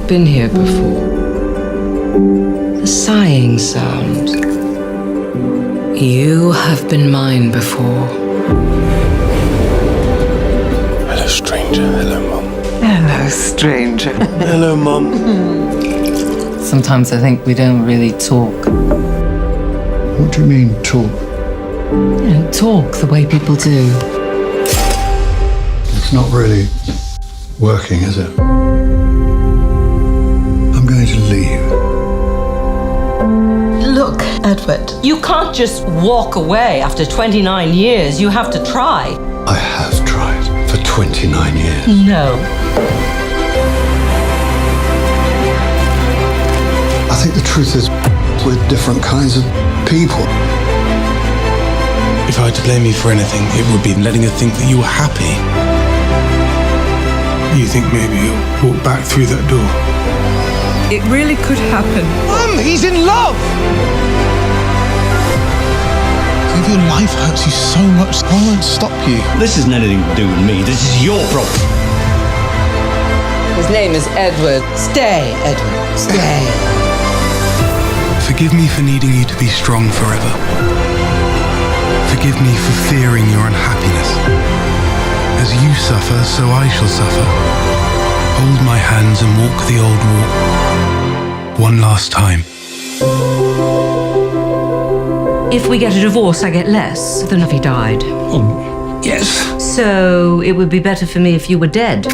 haven't been here before. The sighing sound. You have been mine before. Hello, stranger. Hello, Mum. Hello, stranger. Hello, Mum. Sometimes I think we don't really talk. What do you mean, talk? You know, talk the way people do. It's not really working, is it? I'm going to leave. Look, Edward, you can't just walk away after 29 years. You have to try. I have tried for 29 years. No. I think the truth is, we're different kinds of people. If I had to blame you for anything, it would be letting her think that you were happy. You think maybe you'll walk back through that door? It really could happen. Mum, he's in love! If your life hurts you so much, I won't stop you. This isn't anything to do with me. This is your problem. His name is Edward. Stay, Edward. Stay. Forgive me for needing you to be strong forever. Forgive me for fearing your unhappiness. As you suffer, so I shall suffer. Hold my hands and walk the old walk. One last time. If we get a divorce, I get less than if he died. Oh, yes. So it would be better for me if you were dead.